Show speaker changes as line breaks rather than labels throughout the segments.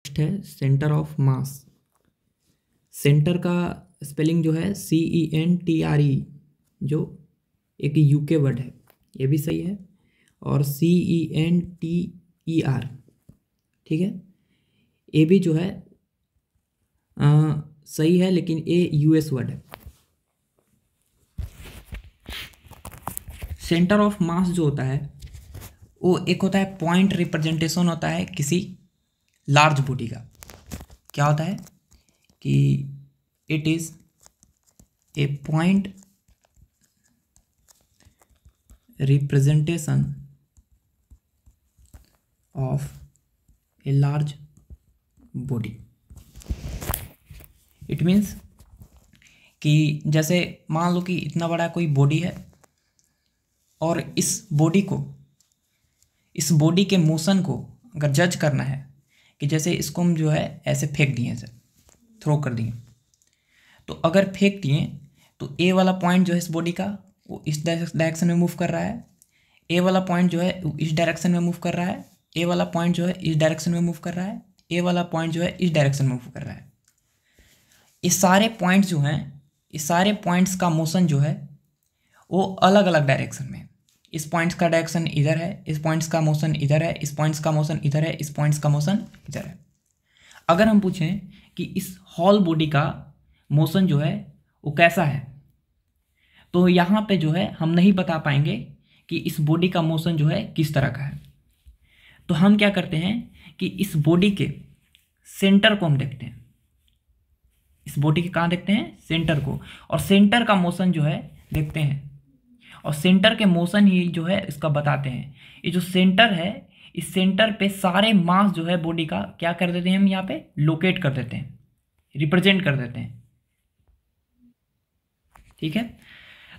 Next है centre of mass. Centre का spelling जो है CENTRE, जो एक यूके वर्ड है, ये भी सही है। और CENTER, ठीक है, ये भी जो है सही है, लेकिन ये US वर्ड है। सेंटर ऑफ मास जो होता है वो एक होता है पॉइंट रिप्रेजेंटेशन होता है किसी लार्ज बॉडी का। क्या होता है कि it is a point representation of a large body. It means कि जैसे मान लो कि इतना बड़ा कोई बॉडी है और इस बॉडी के मोशन को अगर जज करना है कि जैसे इसको हम जो है ऐसे फेंक दिए, ऐसे थ्रो कर दिए, तो अगर फेंक दिए तो ए वाला पॉइंट जो है इस बॉडी का वो इस डायरेक्शन में मूव कर रहा है, ए वाला पॉइंट जो है इस डायरेक्शन में मूव कर रहा है, ए वाला पॉइंट जो है इस डायरेक्शन में मूव कर रहा है, ए वाला पॉइंट जो है इस डायरेक्शन में मूव कर रहा है। ये सारे पॉइंट्स जो हैं, इस सारे पॉइंट्स का मोशन जो है वो अलग अलग डायरेक्शन में। इस पॉइंट्स का डायरेक्शन इधर है, इस पॉइंट्स का मोशन इधर है, इस पॉइंट्स का मोशन इधर है, इस पॉइंट्स का मोशन इधर है। अगर हम पूछें कि इस होल बॉडी का मोशन जो है वो कैसा है, तो यहाँ पे जो है हम नहीं बता पाएंगे कि इस बॉडी का मोशन जो है किस तरह का है। तो हम क्या करते हैं कि इस बॉडी के सेंटर को हम देखते हैं। इस बॉडी के कहाँ देखते हैं? सेंटर को। और सेंटर का मोशन जो है देखते हैं, और सेंटर के मोशन ही जो है इसका बताते हैं। ये जो सेंटर है, इस सेंटर पे सारे मास जो है बॉडी का क्या कर देते हैं हम यहाँ पे लोकेट कर देते हैं, रिप्रेजेंट कर देते हैं। ठीक है,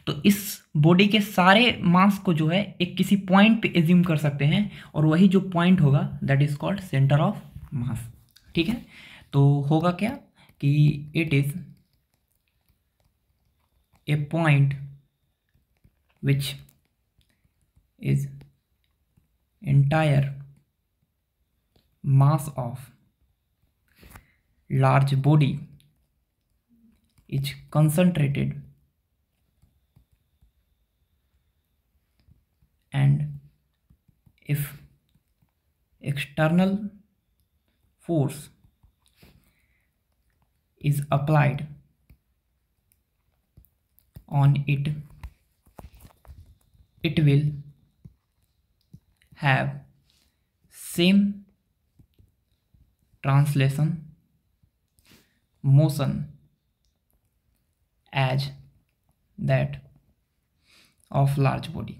तो इस बॉडी के सारे मास को जो है एक किसी पॉइंट पे एज्यूम कर सकते हैं, और वही जो पॉइंट होगा that is called centre of मास। ठीक है, तो होगा क्या कि it is a point which is entire mass of large body is concentrated and if external force is applied on it, it will have same translation motion as that of large body.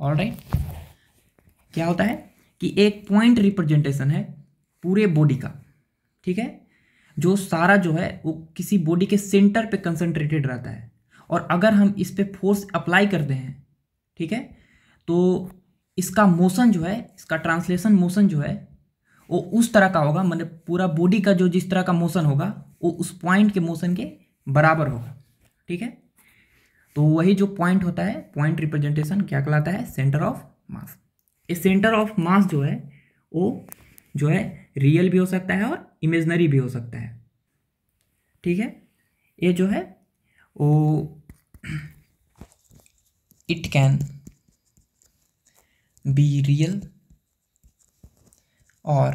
Alright, क्या होता है कि एक point representation है पूरे body का। ठीक है, जो सारा जो है वो किसी बॉडी के सेंटर पे कंसंट्रेटेड रहता है, और अगर हम इस पे फोर्स अप्लाई करते हैं, ठीक है, तो इसका मोशन जो है, इसका ट्रांसलेशन मोशन जो है वो उस तरह का होगा, मतलब पूरा बॉडी का जो जिस तरह का मोशन होगा वो उस पॉइंट के मोशन के बराबर होगा। ठीक है, तो वही जो पॉइंट होता है, पॉइंट रिप्रेजेंटेशन क्या कहलाता है? सेंटर ऑफ मास। ये सेंटर ऑफ मास जो है वो जो है रियल भी हो सकता है और इमेजनरी भी हो सकता है। ठीक है, ये जो है वो it can be real or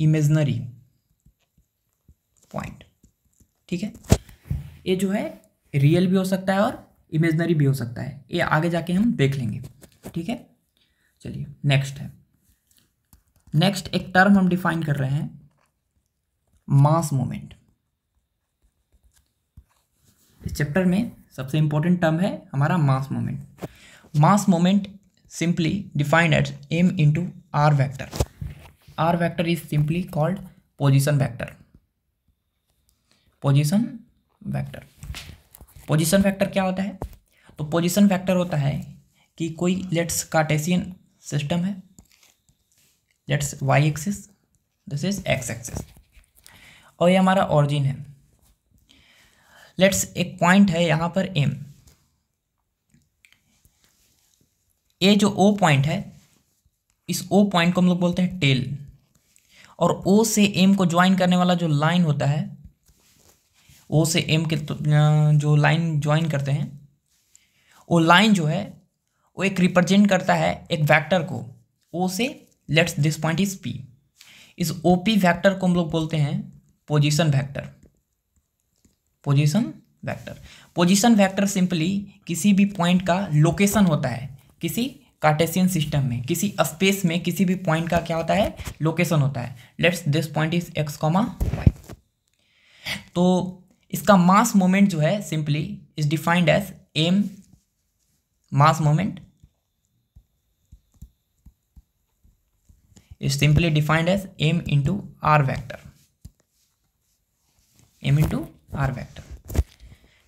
imaginary point। ठीक है, ये जो है रियल भी हो सकता है और इमेजनरी भी हो सकता है, ये आगे जाके हम देख लेंगे। ठीक है, चलिए नेक्स्ट है। नेक्स्ट एक टर्म हम डिफाइन कर रहे हैं, मास मोमेंट। इस चैप्टर में सबसे इंपॉर्टेंट टर्म है हमारा mass moment. Mass moment simply defined as m into r vector। r vector is simply called position vector। Position vector, position vector क्या होता है? तो पोजीशन वेक्टर होता है कि कोई लेट्स कार्टेशियन सिस्टम है, let's y axis, this is x axis, और ये हमारा ऑरिजिन है। लेट्स एक पॉइंट है यहाँ पर M, ये जो O पॉइंट है इस ओ पॉइंट को हम लोग बोलते हैं टेल, और ओ से एम को ज्वाइन करने वाला जो लाइन होता है, ओ से एम के जो लाइन ज्वाइन करते हैं, वो लाइन जो है वो एक रिप्रेजेंट करता है एक वेक्टर को ओ से। Let's this point is P. इस ओपी वेक्टर को हम लोग बोलते हैं position vector. Position vector, position vector simply किसी भी पॉइंट का लोकेशन होता है, किसी कार्टेशियन सिस्टम में, किसी स्पेस में किसी भी पॉइंट का क्या होता है, लोकेशन होता है। Let's this point is X comma Y. तो इसका मास मोमेंट जो है simply is defined as M, mass moment is simply defined as m into r vector, m into r vector।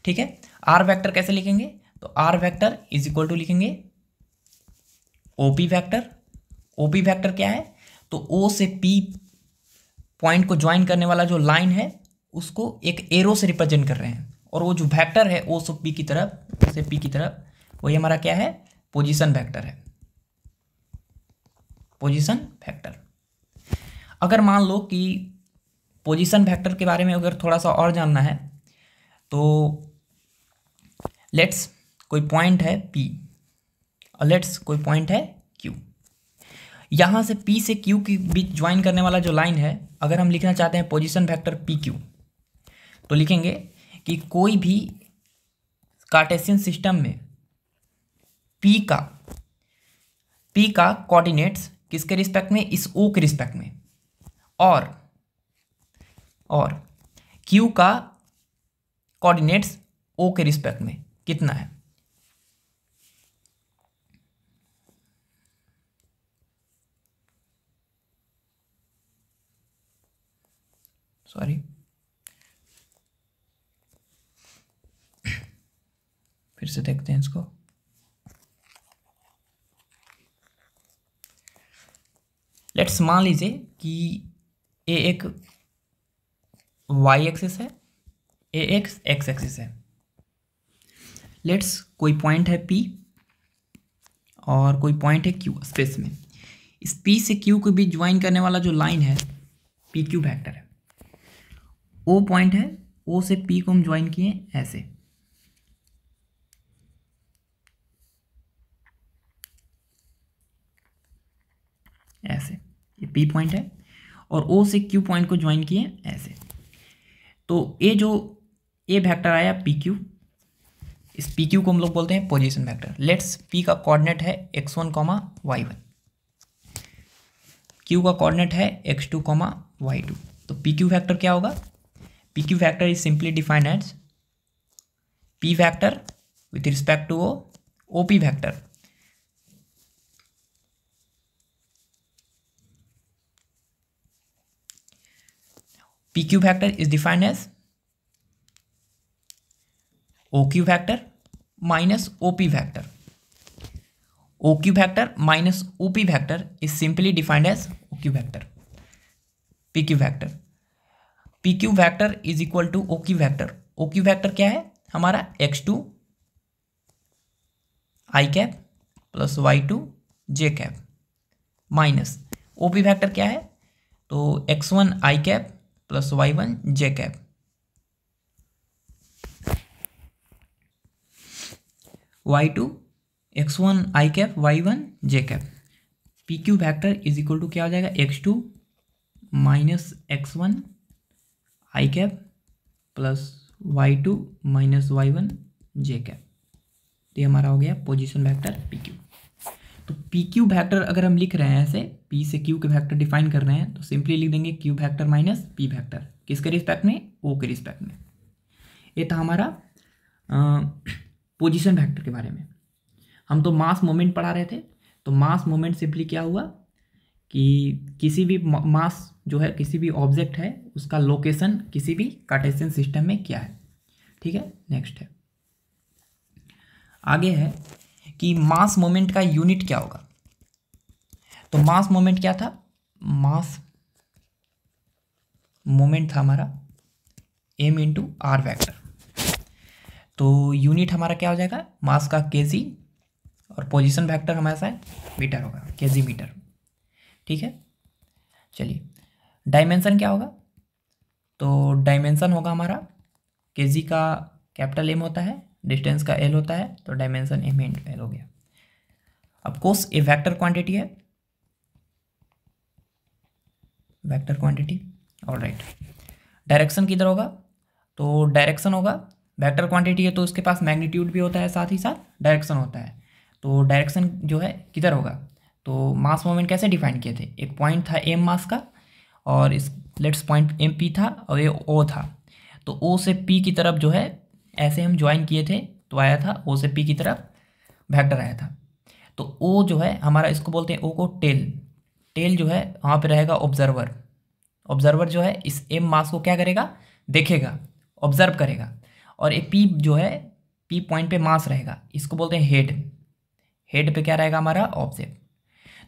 ठीक है, r वेक्टर कैसे लिखेंगे, तो r vector is equal to लिखेंगे OP वेक्टर। OP वेक्टर क्या है, तो O से P पॉइंट को ज्वाइन करने वाला जो लाइन है उसको एक एरो से रिप्रेजेंट कर रहे हैं, और वो जो वेक्टर है O से P की तरफ, O से P की तरफ, वही हमारा क्या है, पोजीशन वेक्टर है, पोजीशन वेक्टर। अगर मान लो कि पोजीशन वेक्टर के बारे में अगर थोड़ा सा और जानना है, तो लेट्स कोई पॉइंट है P और लेट्स कोई पॉइंट है Q। यहाँ से P से Q के बीच ज्वाइन करने वाला जो लाइन है, अगर हम लिखना चाहते हैं पोजीशन वेक्टर PQ, तो लिखेंगे कि कोई भी कार्टेशियन सिस्टम में P का कोऑर्डिनेट्स किसके रिस्पेक्ट में, इस O के रिस्पेक्ट में, और Q का कोऑर्डिनेट्स O के रिस्पेक्ट में कितना है। सॉरी, फिर से देखते हैं इसको। लेट्स मान लीजिए कि ए एक वाई एक्सिस है, ए एक्स एक्स एक्सिस है। लेट्स कोई पॉइंट है P और कोई पॉइंट है Q स्पेस में। इस P से Q के बीच ज्वाइन करने वाला जो लाइन है PQ वेक्टर है। O पॉइंट है, O से P को हम ज्वाइन किए ऐसे, ऐसे, ये P पॉइंट है, और O से Q पॉइंट को ज्वाइन किए ऐसे। तो ये जो ए वेक्टर आया PQ, इस PQ को हम लोग बोलते हैं पोजीशन वेक्टर। लेट्स P का कोऑर्डिनेट है x1, y1, Q का कोऑर्डिनेट है x2, y2। तो PQ वेक्टर क्या होगा, PQ vector is simply defined as P vector with respect to OP vector PQ vector is defined as OQ vector minus OP vector. OQ vector minus OP vector is simply defined as OQ vector. PQ vector. PQ vector is equal to OQ vector. OQ vector क्या है हमारा, x2 i cap plus y2 j cap minus OP vector क्या है, तो x1 i cap plus y1 j cap. y2 x1 i cap y1 j cap. PQ vector is equal to क्या हो जाएगा, x2 minus x1 i cap plus y2 minus y1 j cap. तो ये हमारा हो गया पोजीशन वेक्टर PQ। तो PQ vector अगर हम लिख रहे हैं ऐसे, P से Q के वेक्टर डिफाइन कर रहे हैं, तो सिंपली लिख देंगे Q vector minus P vector, किसके रिस्पेक्ट में, O के रिस्पेक्ट में। ये था हमारा पोजीशन वेक्टर के बारे में। हम तो मास मोमेंट पढ़ा रहे थे, तो मास मोमेंट सिंपली क्या हुआ कि किसी भी मास जो है, किसी भी ऑब्जेक्ट है, उसका लोकेशन किसी भी कार्टेशियन सिस्टम में क्या है। ठीक है, नेक्स्ट है, आगे है कि मास मोमेंट का यूनिट क्या होगा। तो मास मोमेंट क्या था, मास मोमेंट था हमारा m इंटू आर वैक्टर। तो यूनिट हमारा क्या हो जाएगा, मास का केजी, और पोजीशन वेक्टर हमारे साथ मीटर होगा, केजी मीटर। ठीक है। चलिए, डायमेंशन क्या होगा? तो डायमेंशन होगा हमारा केजी का कैपिटल एम होता है, डिस्टेंस का एल होता है, तो डायमेंशन एम इंटू एल हो गया। अब कोस ए वेक्टर क्वांटिटी है, वेक्टर क्वांटिटी, ऑलराइट। डायरेक्शन किधर होगा? तो डायरेक्शन होगा, वेक्टर क्वांटिटी है तो उसके पास मैग्नीट्यूड भी होता है, साथ ही साथ डायरेक्शन होता है। तो डायरेक्शन जो है किधर होगा? तो मास मोमेंट कैसे डिफाइन किए थे? एक पॉइंट था एम मास का, और इस लेट्स पॉइंट एम पी था और ये ओ था, तो ओ से पी की तरफ जो है ऐसे हम ज्वाइन किए थे, तो आया था ओ से पी की तरफ वेक्टर आया था। तो ओ जो है हमारा, इसको बोलते हैं ओ को टेल। टेल जो है वहाँ पे रहेगा ऑब्जर्वर। ऑब्जर्वर जो है इस एम मास को क्या करेगा? देखेगा, ऑब्जर्व करेगा। और ये पी जो है, पी पॉइंट पे मास रहेगा, इसको बोलते हैं हेड। हेड पे क्या रहेगा? हमारा ऑब्जेक्ट।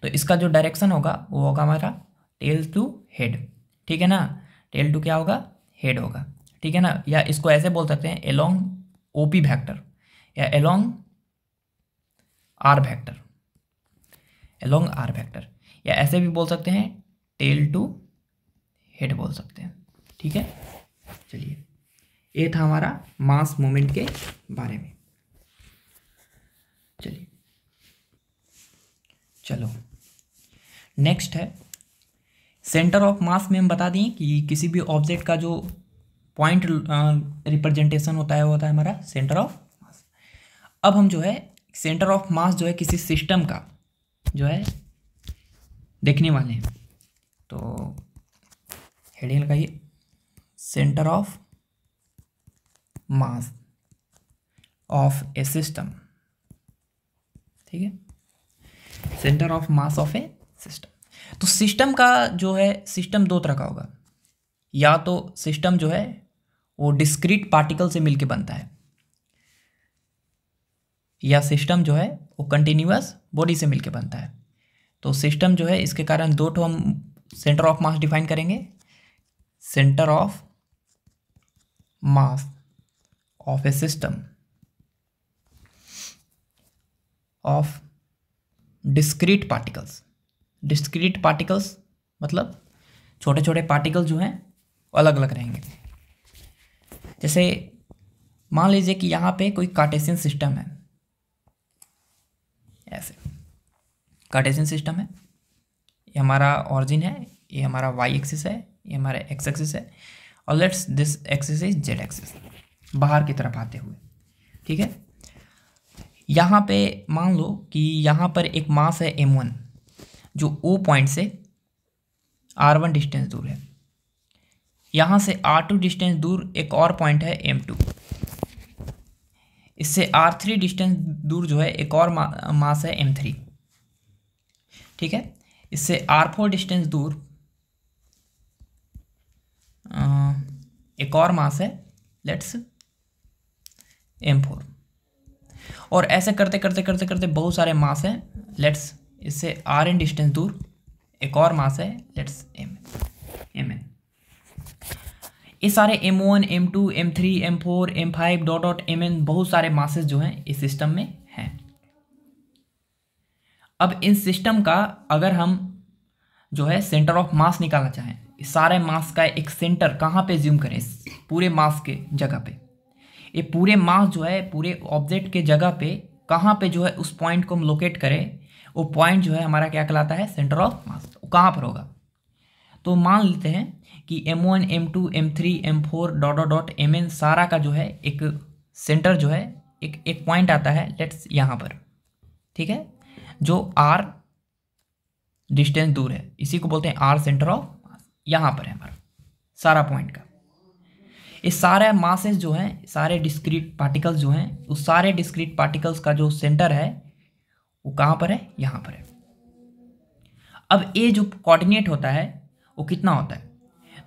तो इसका जो डायरेक्शन होगा वो होगा हमारा टेल टू हेड, ठीक है ना। टेल टू क्या होगा? हेड होगा, ठीक है ना। या इसको ऐसे बोल सकते हैं एलोंग ओपी वेक्टर, या along R vector, along R vector, या ऐसे भी बोल सकते हैं टेल टू हेड बोल सकते हैं, ठीक है। चलिए, ये था हमारा मास मोमेंट के बारे में। चलिए, चलो नेक्स्ट है सेंटर ऑफ मास में हम बता दें कि किसी भी ऑब्जेक्ट का जो पॉइंट रिप्रेजेंटेशन होता है हमारा सेंटर ऑफ मास। अब हम जो है सेंटर ऑफ मास जो है किसी सिस्टम का जो है देखने वाले हैं। तो हेडिंग लगाइए, centre of mass of A system, ठीक है। Centre of mass of A system. तो सिस्टम का जो है, सिस्टम दो तरह का होगा। या तो सिस्टम जो है वो डिस्क्रीट पार्टिकल से मिलके बनता है, या सिस्टम जो है वो कंटिन्यूअस बॉडी से मिलके बनता है। तो सिस्टम जो है, इसके कारण दो ठो हम सेंटर ऑफ मास डिफाइन करेंगे। Centre of mass of A system of discrete particles. Discrete particles मतलब छोटे छोटे पार्टिकल जो हैं अलग अलग रहेंगे। जैसे मान लीजिए कि यहाँ पे कोई कार्टेशियन सिस्टम है, ऐसे कार्टेशियन सिस्टम है, ये हमारा ऑरिजिन है, ये हमारा वाई एक्सिस है, ये हमारा एक्स एक्सिस है, और let's this axis is Z axis, बाहर की तरफ आते हुए, ठीक है। यहाँ पे मान लो कि यहाँ पर एक मास है m1 जो O पॉइंट से r1 डिस्टेंस दूर है। यहाँ से r2 डिस्टेंस दूर एक और पॉइंट है m2। इससे r3 डिस्टेंस दूर जो है एक और मास है m3, ठीक है। इससे r4 डिस्टेंस दूर एक और मास है, लेट्स m4। और ऐसे करते करते करते करते बहुत सारे मास हैं, लेट्स इससे rn डिस्टेंस दूर एक और मास है, लेट्स mn। ये सारे m1 m2 m3 m4 m5 dot dot mn बहुत सारे मासेस जो हैं इस सिस्टम में हैं। अब इन सिस्टम का अगर हम जो है सेंटर ऑफ मास निकालना चाहें, इस सारे मास का एक सेंटर कहाँ पे ज्यूम करें? इस पूरे मास के जगह पे, ये पूरे मास जो है पूरे ऑब्जेक्ट के जगह पे कहाँ पे जो है उस पॉइंट को हम लोकेट करें, वो पॉइंट जो है हमारा क्या कहलाता है? सेंटर ऑफ मास। वो कहाँ पर होगा? तो मान लेते हैं कि m1 m2 m3 m4 dot dot dot mn सारा का जो है एक सेंटर जो है एक पॉइंट आता है, लेट्स यहाँ पर, ठीक है, जो r डिस्टेंस दूर है, इसी को बोलते हैं r सेंटर ऑफ मास। यहाँ पर है हमारा सारा पॉइंट का। ये सारे मासेस जो हैं, सारे डिस्क्रीट पार्टिकल्स जो हैं, उस सारे डिस्क्रीट पार्टिकल्स का जो सेंटर है वो कहाँ पर है? यहाँ पर है। अब ये जो कोऑर्डिनेट होता है वो कितना होता है?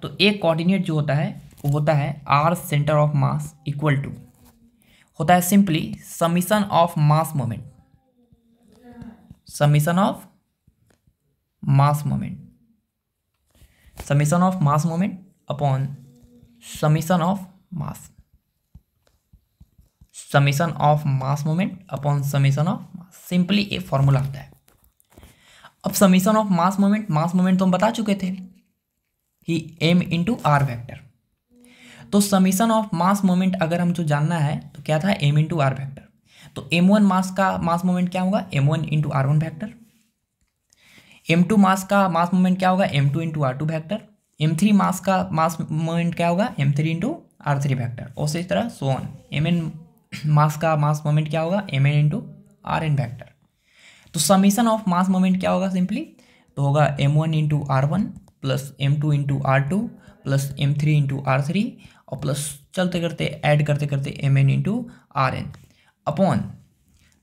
तो एक कोऑर्डिनेट जो होता है वो होता है r centre of mass equal to होता है simply summation of mass moment, summation of mass moment, summation of mass moment upon summation of mass, summation of mass moment upon summation of mass. Simply एक formula आता है। अब summation of mass moment तो हम बता चुके थे कि m इंटू आर वैक्टर। तो समीशन ऑफ मास मोमेंट अगर हम जो जानना है तो क्या था, m इंटू आर वैक्टर। तो m1 मास का मास मोमेंट क्या होगा, m1 into R one vector. m2 mass का मास मोमेंट क्या होगा, m2 into R two vector. m3 mass का मास मोमेंट क्या होगा, m3 into R three vector. और इसी तरह सो ऑन। mn मास का मास मोमेंट क्या होगा, mn into R N vector. तो समीशन ऑफ मास मोमेंट क्या होगा, सिंपली तो होगा m1 into R one plus m2 into R two plus m3 into R three और प्लस चलते करते ऐड करते करते mn into R N upon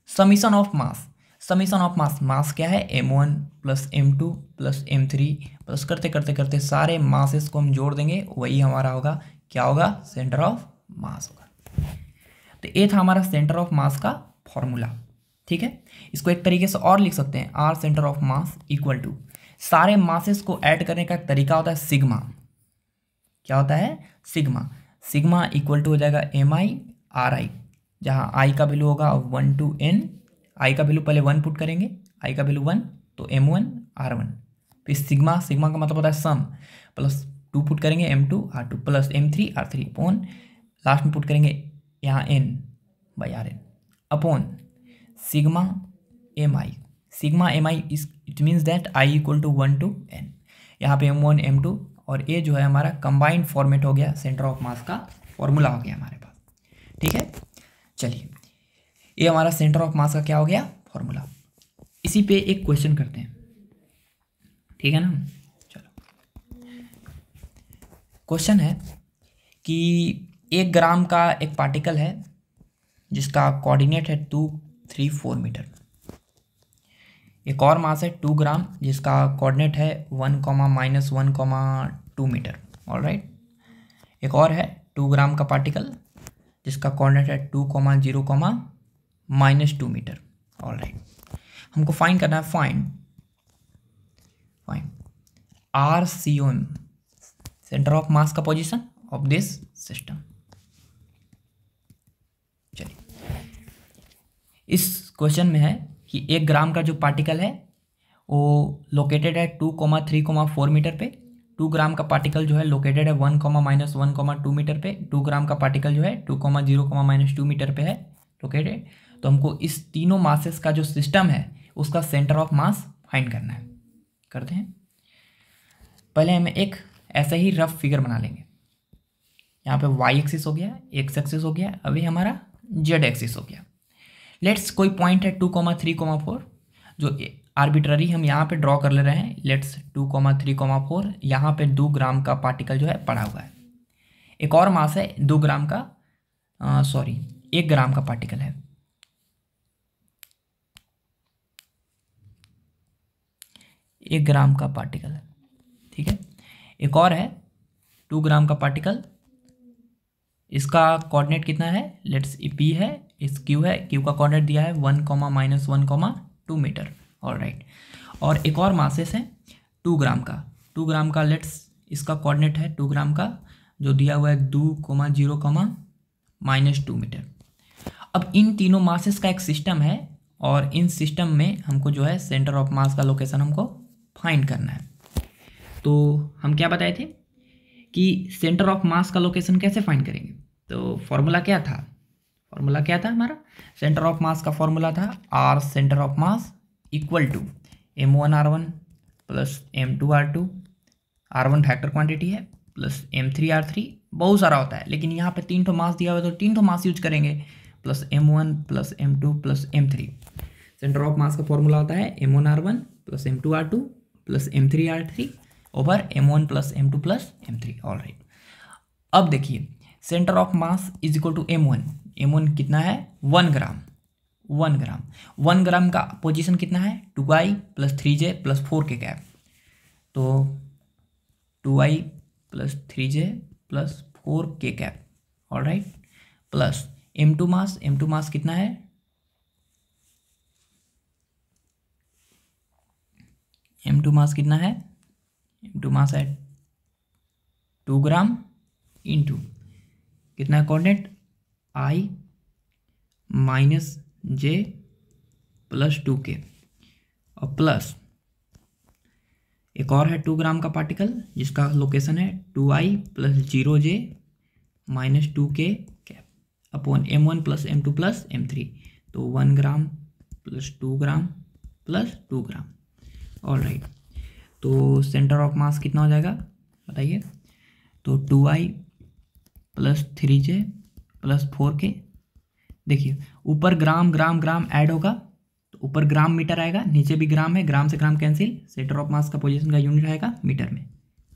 summation of mass. Summation of mass क्या है, m1 plus m2 plus m3 plus करते करते करते सारे मासेस को हम जोड़ देंगे, वही हमारा होगा क्या होगा, सेंटर ऑफ मास होगा। तो ये था हमारा सेंटर ऑफ मास का फॉर्मूला। ठीक है, इसको एक तरीके से और लिख सकते हैं, R centre of mass equal to सारे मासेस को ऐड करने का तरीका होता है सिग्मा। क्या होता है, सिग्मा। सिग्मा इक्वल टू हो जाएगा एम आई आर आई, जहाँ आई का वैल्यू होगा 1 to n। आई का वैल्यू पहले 1 पुट करेंगे, आई का वैल्यू 1 तो m1 r1, फिर सिग्मा, सिग्मा का मतलब होता है सम, प्लस 2 पुट करेंगे m2 r2 plus m3 r3 upon last में पुट करेंगे यहाँ n by R N upon sigma M I. Sigma M I it means that I equal to 1 to n। यहाँ पे m1 m2 और ये जो है हमारा कंबाइंड फॉर्मेट हो गया, सेंटर ऑफ मास का फॉर्मूला हो गया हमारे पास। ठीक है, चलिए ये हमारा सेंटर ऑफ मास का क्या हो गया, फॉर्मूला। इसी पे एक क्वेश्चन करते हैं, ठीक है ना। चलो, क्वेश्चन है कि 1 ग्राम का एक पार्टिकल है जिसका कोऑर्डिनेट है 2, 3, 4 मीटर। एक और मास है 2 ग्राम जिसका कोऑर्डिनेट है 1, -1, 2 मीटर। ऑलराइट, एक और है 2 ग्राम का पार्टिकल जिसका कोऑर्डिनेट है 2, 0, -2 मीटर। ऑलराइट, हमको फाइंड करना है, find R C O M, centre of mass का पोजीशन ऑफ दिस सिस्टम। चलिए, इस क्वेश्चन में है कि 1 ग्राम का जो पार्टिकल है वो लोकेटेड है 2, 3, 4 मीटर पे। 2 ग्राम का पार्टिकल जो है लोकेटेड है 1, -1, 2 मीटर पे। 2 ग्राम का पार्टिकल जो है 2, 0, -2 मीटर पे है लोकेटेड। तो हमको इस तीनों मासेस का जो सिस्टम है उसका सेंटर ऑफ मास फाइंड करना है। करते हैं, पहले हमें एक ऐसा ही रफ फिगर बना लेंगे। यहाँ पे वाई एक्सिस हो गया, एक्स एक्सिस हो गया, अभी हमारा जेड एक्सिस हो गया। लेट्स कोई पॉइंट है 2, 3, 4 जो आर्बिट्ररी हम यहाँ पे ड्रॉ कर ले रहे हैं। लेट्स 2, 3, 4 यहाँ पे 2 ग्राम का पार्टिकल जो है पड़ा हुआ है। एक और मास है 2 ग्राम का 1 ग्राम का पार्टिकल है। 1 ग्राम का पार्टिकल है, ठीक है। एक और है 2 ग्राम का पार्टिकल, इसका कोऑर्डिनेट कितना है, लेट्स पी है, इस क्यू है, क्यू का कोऑर्डिनेट दिया है 1, -1, 2 मीटर। ऑलराइट, और एक और मासेस है 2 ग्राम का। 2 ग्राम का लेट्स इसका कोऑर्डिनेट है 2 ग्राम का जो दिया हुआ है 2, 0, -2 मीटर। अब इन तीनों मासेस का एक सिस्टम है और इन सिस्टम में हमको जो है सेंटर ऑफ मास का लोकेशन हमको फाइंड करना है। तो हम क्या बताए थे कि सेंटर ऑफ मास का लोकेशन कैसे फाइंड करेंगे। तो फॉर्मूला क्या था, फॉर्मूला क्या था हमारा, सेंटर ऑफ मास का फॉर्मूला था R centre of mass equal to m1r1 plus m2r2, r1 factor quantity है, प्लस m3r3, बहुत सारा होता है लेकिन यहाँ पे 3 ठो मास दिया हुआ है तो 3 ठो मास यूज करेंगे, plus m1 plus m2 plus m3। Centre of mass का फॉर्मूला होता है m1r1 plus m2r2 plus m3r3 over m1 plus m2 plus m3। All right, अब देखिए centre of mass is equal to m1। m1 कितना है, 1 ग्राम। 1 ग्राम का position कितना है, 2i plus 3j plus 4k cap. तो 2i plus 3j plus 4k cap. Alright, plus m2 मास कितना है, m2 मास कितना है, m2 मास है 2 ग्राम इंटू कितना coordinate i -j plus 2k और प्लस एक और है 2 ग्राम का पार्टिकल जिसका लोकेशन है 2i + 0j - 2k cap upon m1 + m2 + m3, तो 1 ग्राम + 2 ग्राम + 2 ग्राम। ऑल राइट, तो सेंटर ऑफ मास कितना हो जाएगा बताइए। तो 2i + 3j + 4k। देखिए ऊपर ग्राम ग्राम ग्राम ऐड होगा तो ऊपर ग्राम मीटर आएगा, नीचे भी ग्राम है, ग्राम से gram cancel, centre of mass का पोजीशन का यूनिट आएगा मीटर में।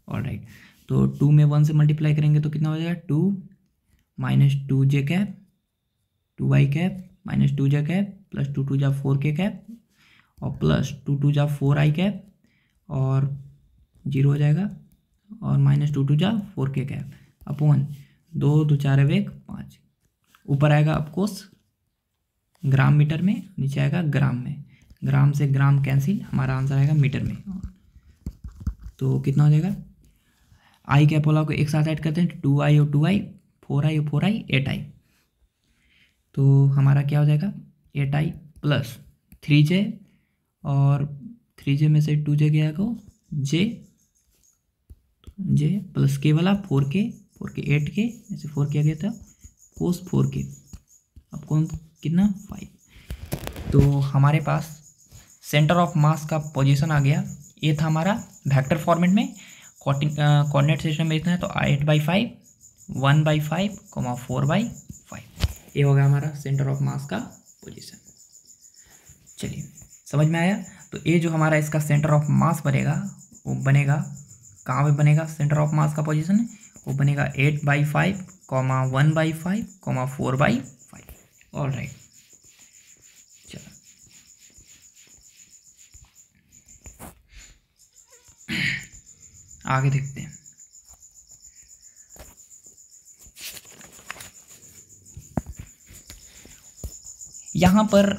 ऑल राइट, तो 2 में 1 से मल्टीप्लाई करेंगे तो कितना हो जाएगा 2 - 2j cap 2i cap - 2j cap + 2 × 2 = 4k cap और + 2 × 2 = 4i कैप और 0 हो जाएगा और - 2 × 2 = 4k कैप अपॉन 2 × 2 = 4 × 1 = 5। ऊपर आएगा ऑफकोर्स ग्राम मीटर में, नीचे आएगा ग्राम में, ग्राम से ग्राम कैंसिल, हमारा आंसर आएगा मीटर में। तो कितना हो जाएगा, आई कैप वाला को एक साथ ऐड करते हैं 2i और 2i 4i और 4i 8i, तो हमारा क्या हो जाएगा 8i + 3j और 3j में से 2j गया को j प्लस k वाला 4k 8k में से 4 किया गया था cos 4k, अब कौन कितना 5। तो हमारे पास सेंटर ऑफ मास का पोजीशन आ गया। ये था हमारा वेक्टर फॉर्मेट में, कोऑर्डिनेट सिस्टम में इतना है तो 8/5 1/5 4/5, ये हो गया हमारा सेंटर ऑफ मास का पोजीशन। चलिए समझ में आया। तो ये जो हमारा इसका सेंटर ऑफ मास बनेगा वो बनेगा कहाँ पे बनेगा, सेंटर ऑफ मास का पोजीशन वो बनेगा 8/5 1/5 4/5। ऑल राइट, चलो आगे देखते हैं। यहाँ पर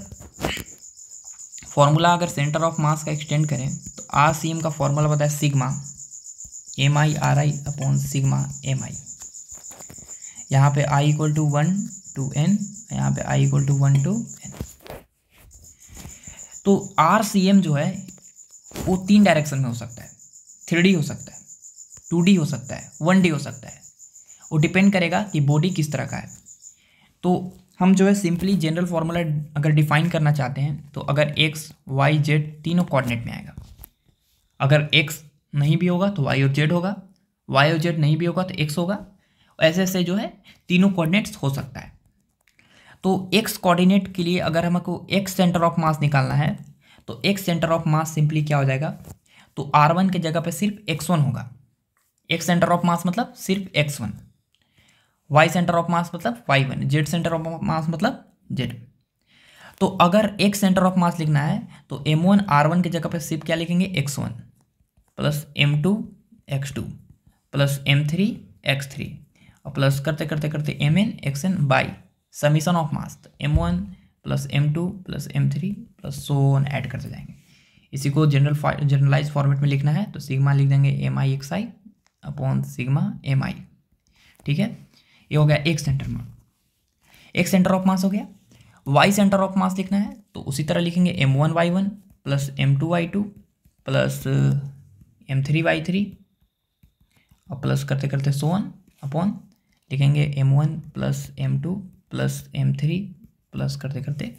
फॉर्मूला अगर सेंटर ऑफ मास का एक्सटेंड करें तो RCM का फॉर्मूला बताया sigma MI/RI upon sigma MI। यहाँ पे I = 1 to n, यहाँ पे I = 1 to n। तो RCM जो है वो 3 डायरेक्शन में हो सकता है, 3D हो सकता है, 2D हो सकता है, 1D हो सकता है, वो डिपेंड करेगा कि बॉडी किस तरह का है। तो हम जो है सिंपली जनरल फार्मूला अगर डिफाइन करना चाहते हैं तो अगर x y z तीनों कोऑर्डिनेट में आएगा, अगर x नहीं भी होगा तो y और z होगा, y और z नहीं भी होगा तो x होगा, ऐसे ऐसे जो है तीनों कोऑर्डिनेट्स हो सकता है। तो x कोऑर्डिनेट के लिए अगर हमको x सेंटर ऑफ मास निकालना है तो x centre of mass simply क्या हो जाएगा, तो r1 के जगह पे सिर्फ x1 होगा, x सेंटर ऑफ मास मतलब सिर्फ x1, y सेंटर ऑफ मास मतलब y1, z सेंटर ऑफ मास मतलब z। तो अगर x सेंटर ऑफ मास लिखना है तो m1 r1 की जगह पे सिर्फ क्या लिखेंगे x1 plus m2 x2 plus m3 x3 और प्लस करते करते करते mn xn by summation of mass m1 plus m2 plus m3 plus so on add करते जाएंगे। इसी को जनरलाइज फॉर्मेट में लिखना है तो सिग्मा लिख देंगे mi/xi अपॉन सिग्मा mi। ठीक है, ये हो गया एक सेंटर ऑफ मास हो गया। वाई सेंटर ऑफ मास लिखना है तो उसी तरह लिखेंगे m1y1 plus m2y2 plus m3y3 और प्लस करते करते सो ऑन अपॉन लिखेंगे m1 plus m2 plus m3 plus करते करते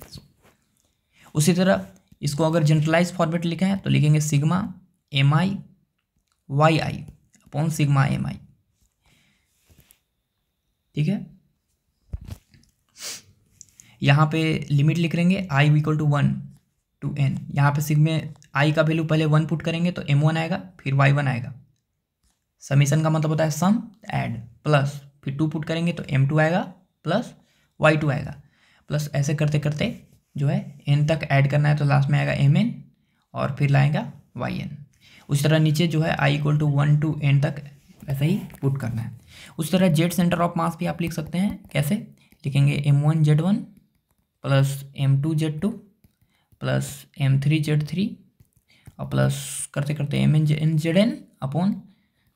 उसी तरह इसको अगर जनरलाइज फॉर्मेट लिखा है तो लिखेंगे sigma mi/yi upon sigma mi। ठीक है, यहाँ पे लिमिट लिख लेंगे i = 1 to n। यहाँ पे सिग्मा i का वैल्यू पहले 1 पुट करेंगे तो m1 आएगा फिर y1 आएगा, समीशन का मतलब होता है सम ऐड, प्लस फिर 2 पुट करेंगे तो m2 आएगा प्लस y2 आएगा, प्लस ऐसे करते करते जो है n तक ऐड करना है तो लास्ट में आएगा mn और फिर लाएगा yn। उस तरह नीचे जो है i = 1 to n तक वैसे ही पुट करना है। उस तरह जेड सेंटर ऑफ मास भी आप लिख सकते हैं, कैसे लिखेंगे m1z1 plus m2z2 plus m3z3 और प्लस करते करते mnzn upon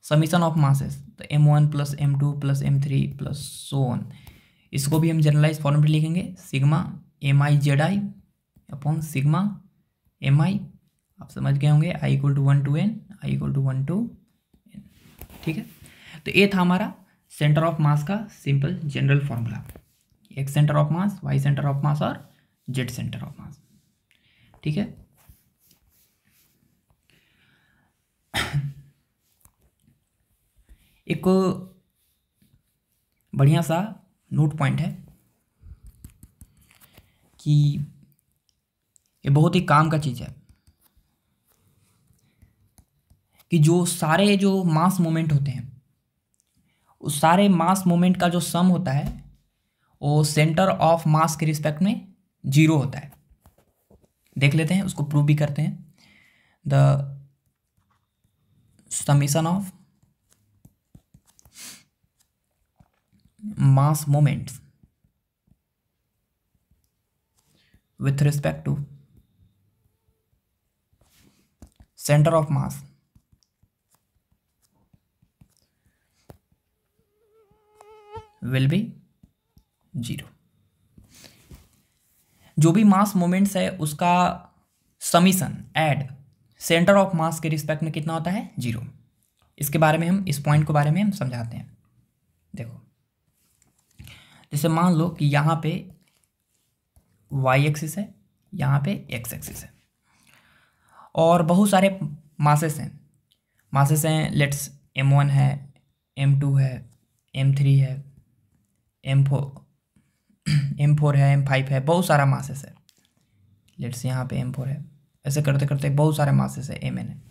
summation of masses तो m1 plus m2 plus m3 plus so on. इसको भी हम जनरलाइज फॉर्म में लिखेंगे sigma mi/zi upon sigma mi आप समझ गए होंगे, I equal to 1 to n, I equal to 1 to n। ठीक है, तो ये था हमारा सेंटर ऑफ मास का simple general formula, X centre of mass, Y centre of mass और जेड सेंटर ऑफ मास। ठीक है, एक बढ़िया सा नोट पॉइंट है कि ये बहुत ही काम का चीज़ है कि जो मास मोमेंट होते हैं, उस सारे मास मोमेंट का जो सम होता है वो सेंटर ऑफ मास के रिस्पेक्ट में 0 होता है। देख लेते हैं, उसको प्रूव भी करते हैं। The summation of mass moments with respect to center of mass will be 0। जो भी मास मोमेंट्स है उसका summation add centre of mass के रिस्पेक्ट में कितना होता है? 0। इसके बारे में हम, इस पॉइंट के बारे में हम समझाते हैं। देखो, जैसे मान लो कि यहाँ पे वाई एक्सिस है, यहाँ पे एक्स एक्सिस है और बहुत सारे मासेस हैं लेट्स m1 है, m2 है, m3 है, m4 है, m5 है, बहुत सारा मासेस है। लेट्स यहाँ पे m4 है, ऐसे करते करते बहुत सारे मासेस है, mn है।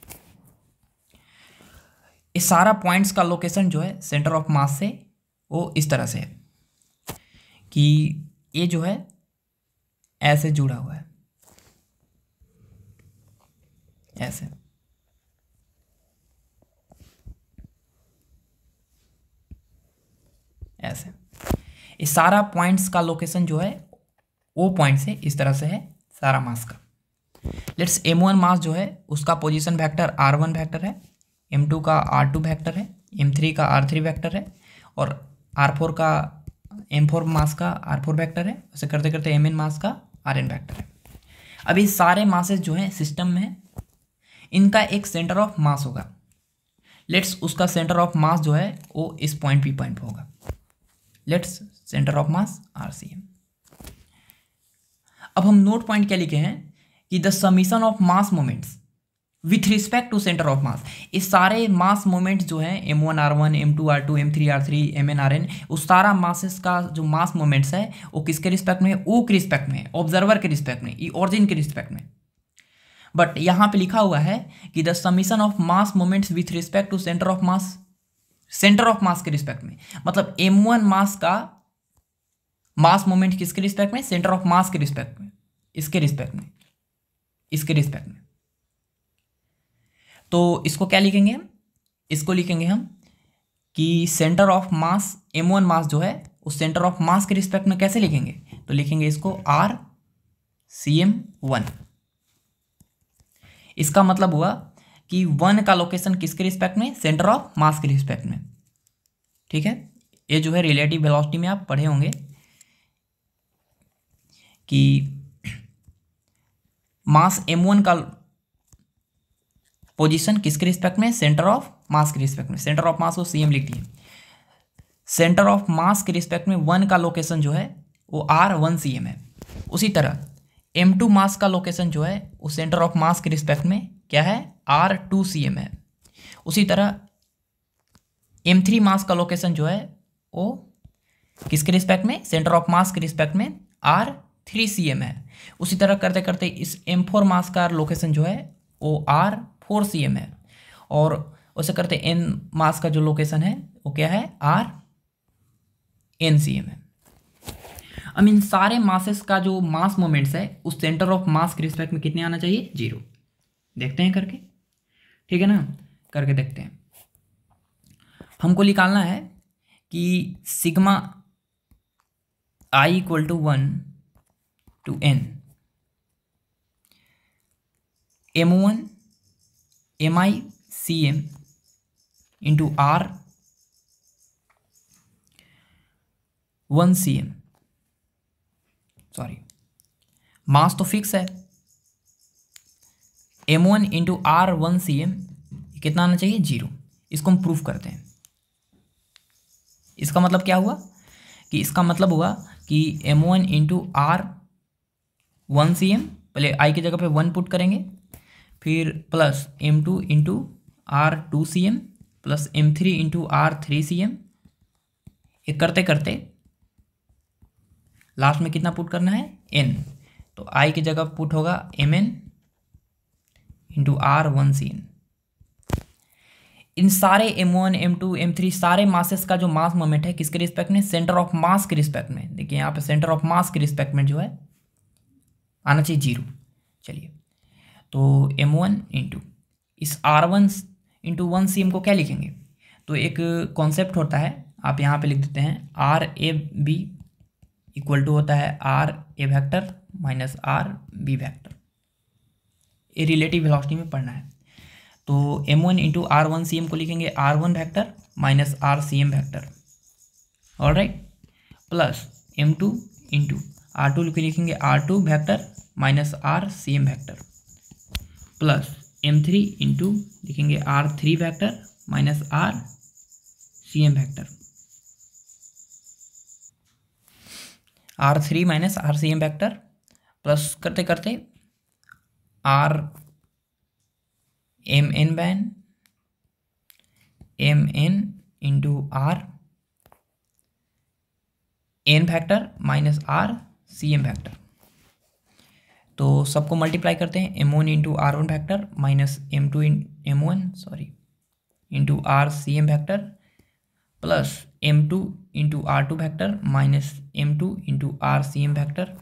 इस सारा पॉइंट्स का लोकेशन जो है सेंटर ऑफ मास से वो इस तरह से है कि ये जो है ऐसे जुड़ा हुआ है, ऐसे। ऐसे इस सारा पॉइंट्स का लोकेशन जो है वो पॉइंट से इस तरह से है सारा मास का। लेट्स m1 मास जो है उसका पोजीशन वेक्टर r1 वेक्टर है, m2 का r2 वेक्टर है, m3 का r3 वेक्टर है और r4 का m4 मास का r4 वेक्टर है। ऐसे करते करते mn मास का rn वेक्टर है। अब ये सारे मासेस जो हैं सिस्टम में, इनका एक सेंटर ऑफ मास होगा। लेट्स उसका सेंटर ऑफ मास जो है वो इस पॉइंट P पॉइंट पर होगा। Let's centre of mass RCM। अब हम नोट पॉइंट क्या लिखे हैं कि the summation of mass moments with respect to centre of mass. इस सारे मास मोमेंट्स जो हैं m1 r1, m2 r2, m3 r3, mn rn, उस सारा मासेस का जो मास मोमेंट्स है वो किसके रिस्पेक्ट में है? ओ के रिस्पेक्ट में, ऑब्जर्वर के रिस्पेक्ट में, ई ऑरिजिन के रिस्पेक्ट में। बट यहाँ पे लिखा हुआ है कि the summation of mass moments with respect to centre of mass के रिस्पेक्ट में। मतलब m1 मास का मास मोमेंट किसके रिस्पेक्ट में? सेंटर ऑफ मास के रिस्पेक्ट में, इसके रिस्पेक्ट में, इसके रिस्पेक्ट में। तो इसको क्या लिखेंगे हम? इसको लिखेंगे हम कि सेंटर ऑफ मास m1 मास जो है उस सेंटर ऑफ मास के रिस्पेक्ट में कैसे लिखेंगे? तो लिखेंगे इसको RCM1। इसका मतलब हुआ कि 1 का लोकेशन किसके रिस्पेक्ट में? सेंटर ऑफ मास के रिस्पेक्ट में। ठीक है, ये जो है रिलेटिव वेलोसिटी में आप पढ़े होंगे कि मास m1 का पोजीशन किसके रिस्पेक्ट में? सेंटर ऑफ मास के रिस्पेक्ट में। सेंटर ऑफ मास को CM लिख दिए। सेंटर ऑफ मास के रिस्पेक्ट में 1 का लोकेशन जो है वो R1CM है। उसी तरह m2 मास का लोकेशन जो है वो सेंटर ऑफ मास के रिस्पेक्ट में क्या है? R2CM है। उसी तरह m3 मास का लोकेशन जो है वो किसके रिस्पेक्ट में? सेंटर ऑफ मास के रिस्पेक्ट में R3CM है। उसी तरह करते करते इस m4 मास का लोकेशन जो है वो R4CM है और उसे करते n मास का जो लोकेशन है वो क्या है? RNCM है। अब इन सारे मासेस का जो मास मोमेंट्स है उस सेंटर ऑफ मास के रिस्पेक्ट में कितने आना चाहिए? 0। देखते हैं करके, ठीक है ना? करके देखते हैं। हमको निकालना है कि sigma I equal to 1 to n m1 mi cm into R1CM। Sorry, mass तो फिक्स है, M1 इंटू R1CM कितना आना चाहिए, 0। इसको हम प्रूफ करते हैं। इसका मतलब क्या हुआ कि इसका मतलब हुआ कि M1 इंटू R1CM, पहले I की जगह पे 1 पुट करेंगे, फिर plus M2 into R2CM plus M3 into R3CM। ये करते करते लास्ट में कितना पुट करना है, n। तो I की जगह पुट होगा Mn इंटू R1CN। इन सारे M1 M2 M3 सारे मासेस का जो मास मोमेंट है किसके रिस्पेक्ट में, सेंटर ऑफ मास के रिस्पेक्ट में। देखिए यहाँ पे सेंटर ऑफ मास के रिस्पेक्ट में जो है आना चाहिए 0। चलिए, तो M1 इंटू इस R1 इंटू 1CM को क्या लिखेंगे, तो एक कॉन्सेप्ट होता है, आप यहाँ पे लिख देते हैं RAB इक्वल टू होता है RA vector minus RB vector. ये रिलेटिव वेलोसिटी में पढ़ना है। तो M1 इंटू R1CM को लिखेंगे R1 vector minus RCM vector, alright, plus M2 into R2 को लिखेंगे R2 vector minus RCM vector, plus M3 into लिखेंगे R3 vector minus RCM vector, R3 minus RCM vector, plus करते करते MN into R N factor minus RCM factor. तो सबको multiply करते हैं, M1 into R1 factor minus M2 into RCM factor plus M2 into R2 factor minus M2 into RCM factor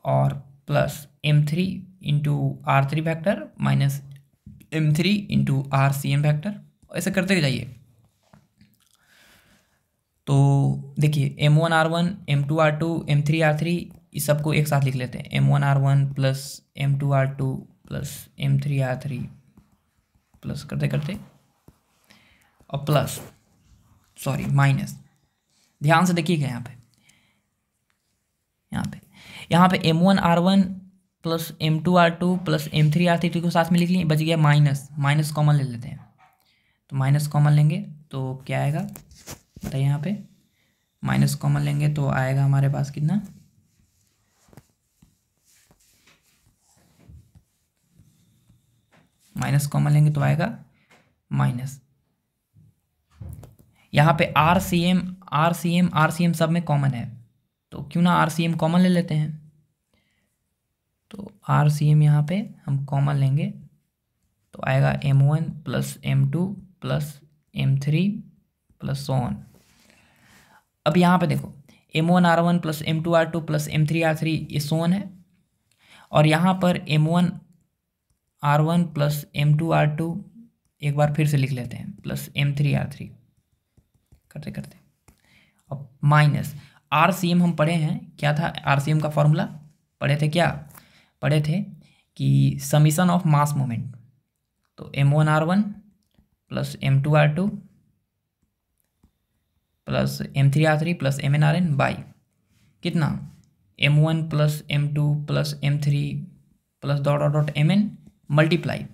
और plus M3 into R3 factor minus M3 into RCM factor. ऐसे करते जाइए। तो देखिए M1 R1 M2 R2 M3 R3 इस सबको एक साथ लिख लेते हैं, M1 R1 plus M2 R2 plus M3 R3 plus करते करते और प्लस माइनस। ध्यान से देखिएगा यहाँ पे M1 R1 plus M2 R2 plus M3 R3 को साथ में लिख लिए, बच गया माइनस कॉमन ले लेते हैं। तो माइनस कॉमन लेंगे तो क्या आएगा बताइए, यहाँ पे माइनस कॉमन लेंगे तो आएगा हमारे पास कितना, माइनस कॉमन लेंगे तो आएगा माइनस। यहाँ पे RCM सब में कॉमन है, तो क्यों ना RCM कॉमन ले लेते हैं। तो RCM यहाँ पे हम कॉमन लेंगे तो आएगा M1 plus M2 plus M3 plus so on. अब यहाँ पे देखो M1 R1 plus M2 R2 plus M3 R3 ये सो ऑन है, और यहाँ पर M1 R1 plus M2 R2 एक बार फिर से लिख लेते हैं प्लस M3 R3 करते करते। अब माइनस RCM हम पढ़े हैं, क्या था RCM का फॉर्मूला पढ़े थे कि समीशन ऑफ मास मोमेंट। तो M1 R1 plus M2 R2 plus M3 R3 plus Mn Rn by कितना M1 plus M2 plus M3 plus dot Mn multiply,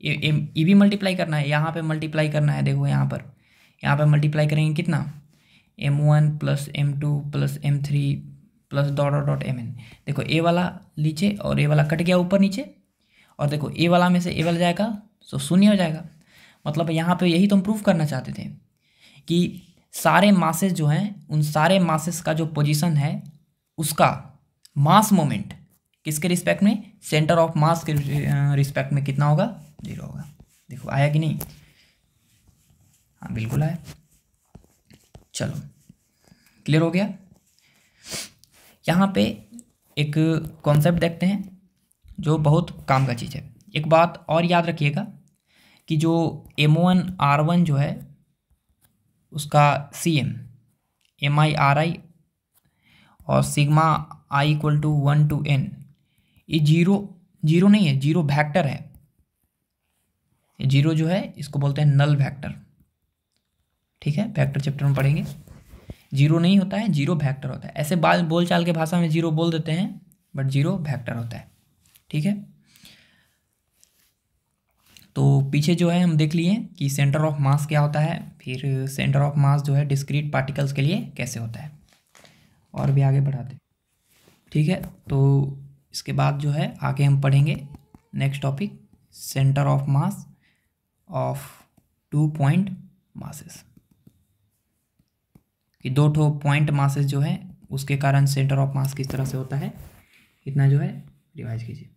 ये भी मल्टीप्लाई करना है, यहाँ पे मल्टीप्लाई करना है। देखो यहाँ पे मल्टीप्लाई करेंगे कितना M1 plus M2 plus M3 plus dot Mn। देखो ए वाला नीचे और ए वाला कट गया ऊपर नीचे, और देखो ए वाला में से ए वाला जाएगा तो शून्य हो जाएगा। मतलब यहाँ पे यही तो हम प्रूफ करना चाहते थे कि सारे मासेस जो हैं उन सारे मासेस का जो पोजीशन है उसका मास मोमेंट किसके रिस्पेक्ट में, सेंटर ऑफ मास के रिस्पेक्ट में कितना होगा, 0 होगा। देखो आया कि नहीं, हाँ बिल्कुल आया। चलो क्लियर हो गया। यहाँ पे एक कॉन्सेप्ट देखते हैं जो बहुत काम का चीज़ है। एक बात और याद रखिएगा कि जो M1 R1 जो है उसका CM MI RI और sigma I equal to 1 to N, ये जीरो नहीं है, जीरो वेक्टर है। जीरो जो है इसको बोलते हैं नल वेक्टर, ठीक है, वेक्टर चैप्टर में पढ़ेंगे। जीरो नहीं होता है, जीरो वेक्टर होता है। ऐसे बोलचाल के भाषा में जीरो बोल देते हैं, बट जीरो वेक्टर होता है, ठीक है। तो पीछे जो है हम देख लिए कि सेंटर ऑफ मास क्या होता है, फिर सेंटर ऑफ मास जो है डिस्क्रीट पार्टिकल्स के लिए कैसे होता है, और भी आगे बढ़ाते। ठीक है, तो इसके बाद जो है आगे हम पढ़ेंगे next topic, centre of mass of 2 point masses, कि 2 ठो पॉइंट मासेस जो है उसके कारण सेंटर ऑफ मास किस तरह से होता है। इतना जो है रिवाइज कीजिए।